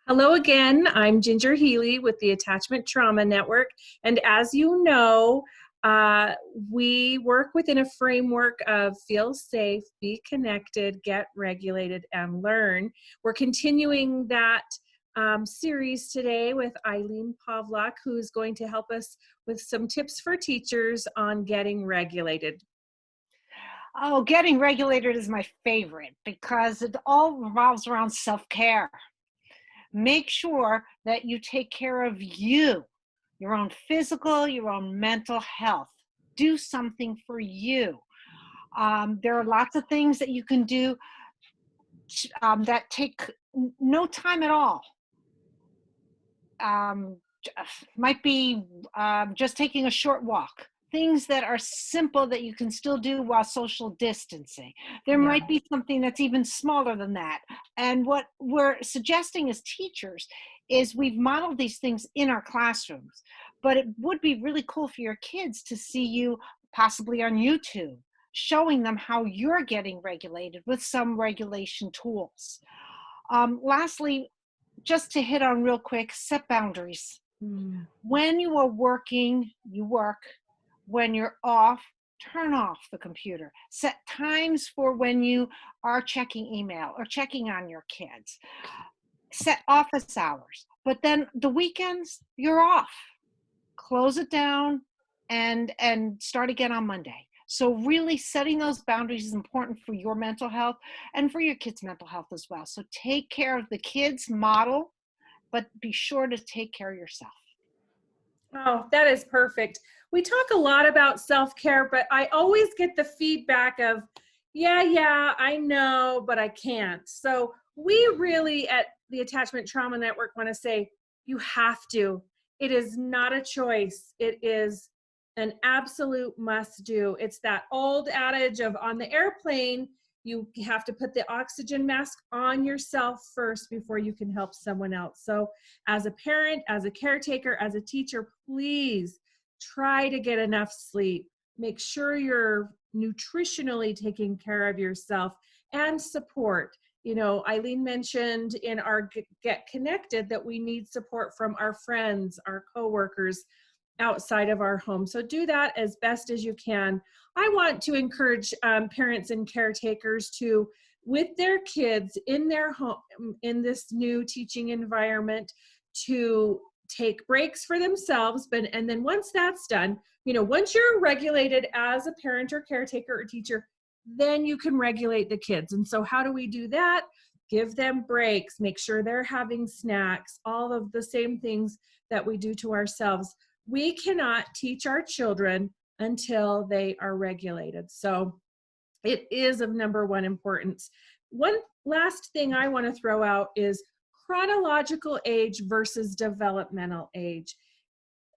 Hello again. I'm Ginger Healy with the Attachment Trauma Network. And as you know, uh, we work within a framework of feel safe, be connected, get regulated, and learn. We're continuing that series today with Ilene Pawlak, who's going to help us with some tips for teachers on getting regulated. Oh, getting regulated is my favorite because it all revolves around self-care. Make sure that you take care of you, your own physical, your own mental health. Do something for you. There are lots of things that you can do that take no time at all. Um, might be just taking a short walk. Things that are simple that you can still do while social distancing. There Yeah. might be something that's even smaller than that. And what we're suggesting as teachers is we've modeled these things in our classrooms, but it would be really cool for your kids to see you possibly on YouTube, showing them how you're getting regulated with some regulation tools. Lastly, just to hit on real quick, set boundaries. Hmm. When you are working, you work. When you're off, turn off the computer. Set times for when you are checking email or checking on your kids. Set office hours. But then the weekends, you're off. Close it down and start again on Monday. So really setting those boundaries is important for your mental health and for your kids' mental health as well. So take care of the kids, model, but be sure to take care of yourself. Oh, that is perfect. We talk a lot about self-care, but I always get the feedback of, yeah, I know, but I can't. So we really at the Attachment Trauma Network want to say, you have to. It is not a choice. It is an absolute must do. It's that old adage of on the airplane, you have to put the oxygen mask on yourself first before you can help someone else. So as a parent, as a caretaker, as a teacher, please try to get enough sleep. Make sure you're nutritionally taking care of yourself and support. You know, Ilene mentioned in our Get Connected that we need support from our friends, our coworkers outside of our home. So do that as best as you can. I want to encourage parents and caretakers to, with their kids in their home, in this new teaching environment, to take breaks for themselves. And then once that's done, you know, once you're regulated as a parent or caretaker or teacher, then you can regulate the kids. And so how do we do that? Give them breaks, make sure they're having snacks, all of the same things that we do to ourselves. We cannot teach our children until they are regulated. So it is of number one importance. One last thing I want to throw out is chronological age versus developmental age.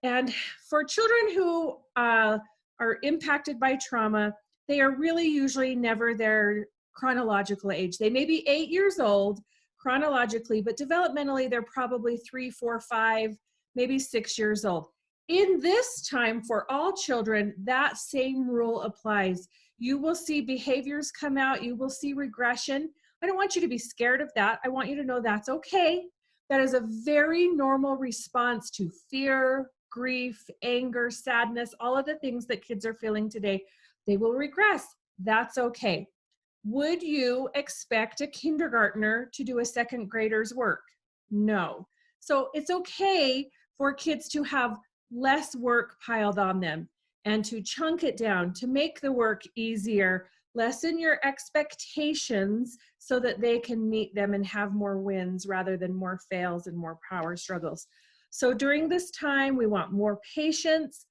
And for children who are impacted by trauma, they are really usually never their chronological age. They may be 8 years old chronologically, but developmentally, they're probably 3, 4, 5, maybe 6 years old. In this time, for all children, that same rule applies. You will see behaviors come out, you will see regression. I don't want you to be scared of that. I want you to know that's okay. That is a very normal response to fear, grief, anger, sadness, all of the things that kids are feeling today. They will regress. That's okay. Would you expect a kindergartner to do a second grader's work? No. So it's okay for kids to have less work piled on them and to chunk it down, to make the work easier, lessen your expectations so that they can meet them and have more wins rather than more fails and more power struggles. So during this time, we want more patience,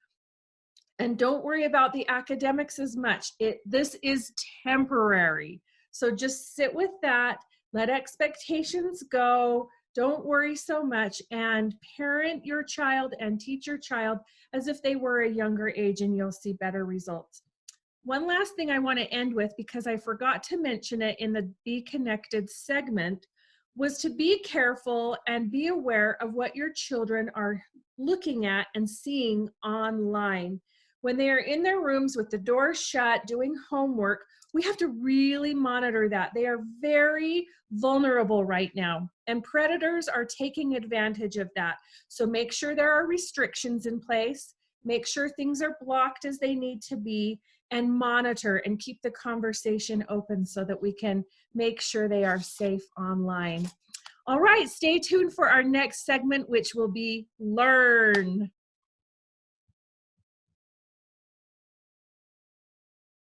and don't worry about the academics as much. This is temporary. So just sit with that, let expectations go, don't worry so much, and parent your child and teach your child as if they were a younger age, and you'll see better results. One last thing I want to end with, because I forgot to mention it in the Be Connected segment, was to be careful and be aware of what your children are looking at and seeing online. When they are in their rooms with the doors shut, doing homework, We have to really monitor that. They are very vulnerable right now, and predators are taking advantage of that. So make sure there are restrictions in place, make sure things are blocked as they need to be, and monitor and keep the conversation open so that we can make sure they are safe online. All right, stay tuned for our next segment, which will be Learn.